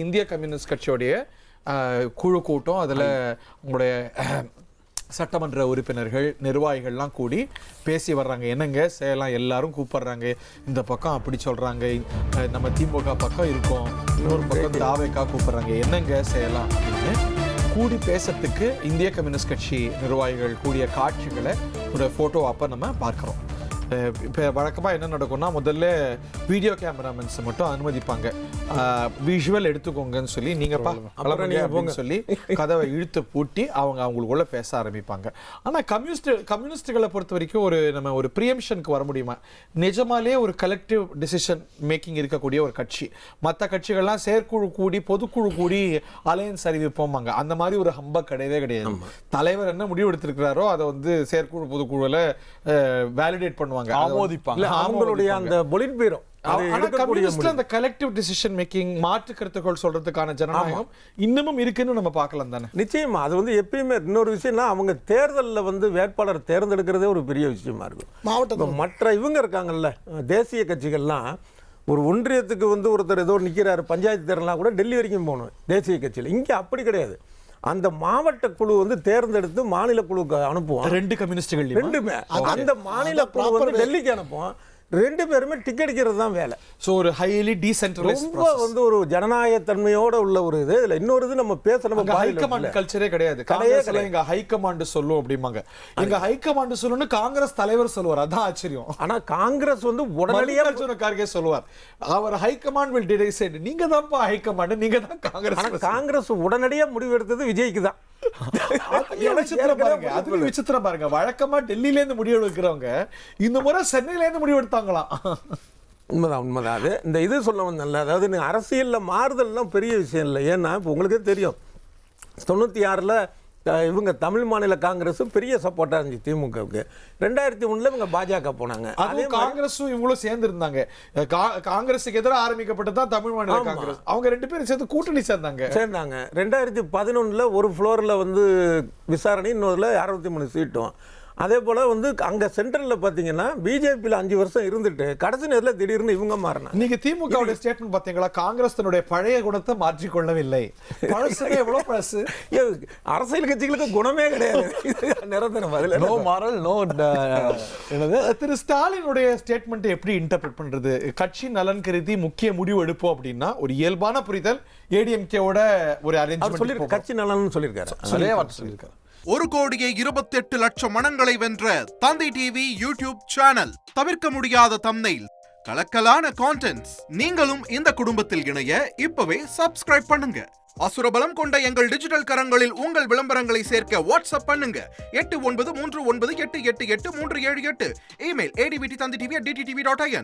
இந்திய கம்யூனிஸ்ட் கட்சியோடைய குழு கூட்டம், அதில் உங்களுடைய சட்டமன்ற உறுப்பினர்கள் நிர்வாகிகள்லாம் கூடி பேசி வர்றாங்க. என்னங்க செய்யலாம், எல்லாரும் கூப்பிடுறாங்க. இந்த பக்கம் அப்படி சொல்கிறாங்க, நம்ம திமுக பக்கம் இருக்கோம், இன்னொரு பக்கம் தாவேக்கா கூப்பிடுறாங்க, என்னங்க செய்யலாம் அப்படின்னு கூடி பேசுறதுக்கு இந்திய கம்யூனிஸ்ட் கட்சி நிர்வாகிகள் கூடிய காட்சிகளை ஒரு ஃபோட்டோ அப்போ நம்ம பார்க்குறோம். இப்போ வழக்கமாக என்ன நடக்கும்னா, முதல்ல வீடியோ கேமராமேன்ஸை மட்டும் அனுமதிப்பாங்க. விஷுவல் எடுத்துக்கோங்கன்னு சொல்லி நீங்கப்பா அப்படின்னு சொல்லி கதவை இழுத்து பூட்டி அவங்களுக்குள்ள பேச ஆரம்பிப்பாங்க. ஆனால் கம்யூனிஸ்டுகளை பொறுத்த வரைக்கும் நம்ம ஒரு ப்ரியம்ஷனுக்கு வர முடியுமா? நிஜமாலே ஒரு கலெக்டிவ் டிசிஷன் மேக்கிங் இருக்கக்கூடிய ஒரு கட்சி. மற்ற கட்சிகள்லாம் செயற்குழு கூடி பொதுக்குழு கூடி அலையன்ஸ் அறிவிப்போமாங்க. அந்த மாதிரி ஒரு ஹம்பக் கிடையவே கிடையாது. தலைவர் என்ன முடிவு எடுத்திருக்கிறாரோ அதை செயற்குழு பொதுக்குழுவில் வேலிடேட் பண்ணுவாங்க, ஆமோதிப்பாங்க. அவங்களுடைய அந்த பொலிட் பீரோ அந்த கலெக்டிவ் டிசிஷன் மேக்கிங், மாற்று கருத்துக்கள் சொல்றதுக்கான ஜனநாயகம் இன்னமும் இருக்குன்னு நம்ம பார்க்கலாம் தானே? நிச்சயமா. அது எப்பயுமே இன்னொரு விஷயம்னா, அவங்க தேர்தலில் வேட்பாளர் தேர்ந்தெடுக்கிறதே ஒரு பெரிய விஷயமா இருக்கும். மாவட்டத்தில் மற்ற இவங்க இருக்காங்கல்ல, தேசிய கட்சிகள்லாம் ஒரு ஒன்றியத்துக்கு ஒருத்தர் ஏதோ நிற்கிறாரு, பஞ்சாயத்து தேர்தலாம் கூட டெல்லி வரைக்கும் போகணும் தேசிய கட்சியில். இங்கே அப்படி கிடையாது. அந்த மாவட்ட குழு தேர்ந்தெடுத்து மாநில குழுக்கு அனுப்புவோம். ரெண்டு கம்யூனிஸ்டுகள் ரெண்டுமே அந்த மாநில குழு டெல்லிக்கு அனுப்புவோம். ரெண்டு பேருமே டிக்கெட் அடிக்கிறது தான் வேலை. ஸோ ஒரு ஹைலி டீசென்ட்ரலைஸ்ட் ரொம்ப ஒரு ஜனநாயக தன்மையோட உள்ள ஒரு இது. இதுல இன்னொரு நம்ம பேசணும், ஹைகமாண்ட் கல்ச்சரே கிடையாது. எங்க ஹைகமாண்ட் சொல்லும் அப்படிம்பாங்க. எங்க ஹைகமாண்ட் சொல்லணும்னு காங்கிரஸ் தலைவர் சொல்லுவார். அதான் ஆச்சரியம். ஆனா காங்கிரஸ் உடனடியாக கார்கே சொல்லுவார், அவர் ஹைகமாண்ட் வில் டிசைட். நீங்க தான்ப்பா ஹைகமாண்ட், நீங்க தான் காங்கிரஸ். காங்கிரஸ் உடனடியா முடிவு எடுத்தது விஜய்க்கு தான். விசித்திரம் பாருங்க. வழக்கமா டெல்லியில இருந்து முடிவு எடுக்கிறவங்க இந்த முறை சென்னையில இருந்து முடிவு எடுத்தாங்களாம். உண்மைதான். அது இந்த இது சொல்ல வந்தேன்ல, அதாவது அரசியல்ல மாறுதல்லாம் பெரிய விஷயம் இல்லை. ஏன்னா இப்போ உங்களுக்கே தெரியும், 96ல் இவங்க தமிழ் மாநில காங்கிரஸ் பெரிய சப்போர்ட்டா இருந்துச்சு திமுகவுக்கு. 2003 இவங்க பாஜக போனாங்க. அதே காங்கிரஸும் இவங்களும் சேர்ந்து இருந்தாங்க. காங்கிரஸுக்கு எதிராக ஆரம்பிக்கப்பட்டதான் தமிழ் மாநில காங்கிரஸ். அவங்க ரெண்டு பேரும் சேர்ந்து கூட்டணி சேர்ந்தாங்க. 2011 ஒரு ஃப்ளோர்ல விசாரணை, இன்னொருல 63 சீட்டும். அதே போல அங்க சென்ட்ரல்ல பாத்தீங்கன்னா பிஜேபியில் 5 வருஷம் இருந்துட்டு கடைசி நேரத்தில் திடீர்னு இவங்க மாறினாங்க. நீங்க திமுக ஸ்டேட்மெண்ட் பாத்தீங்களா? காங்கிரஸ் தன்னுடைய பழைய குணத்தை மாற்றிக்கொள்ளவில்லை. எவ்வளவு பழசு. அரசியல் கட்சிகளுக்கு குணமே கிடையாது. நிரந்தரம். No moral, no. திரு ஸ்டாலினுடைய ஸ்டேட்மெண்ட் எப்படி இன்டர்பிரட் பண்றது? கட்சி நலன் கருதி முக்கிய முடிவு எடுப்போம் அப்படின்னா ஒரு இயல்பான புரிதல் ஏடிஎம்கேவோட ஒரு அரேஞ்ச்மென்ட். கட்சி நலன் சொல்லியிருக்காரு. 1,28,00,000 மனங்களை வென்ற தந்தி டிவி யூடியூப் சேனல். தவிர்க்க முடியாத தம்ப்நெயில், கலக்கலான கான்டென்ட்ஸ். நீங்களும் இந்த குடும்பத்தில் இணைய இப்பவே சப்ஸ்கிரைப் பண்ணுங்க. அசுரபலம் கொண்ட எங்கள் டிஜிட்டல் கரங்களில் உங்கள் விளம்பரங்களை சேர்க்க வாட்ஸ்அப் பண்ணுங்க. 8939888838. Email advtthanditv@dttv.in.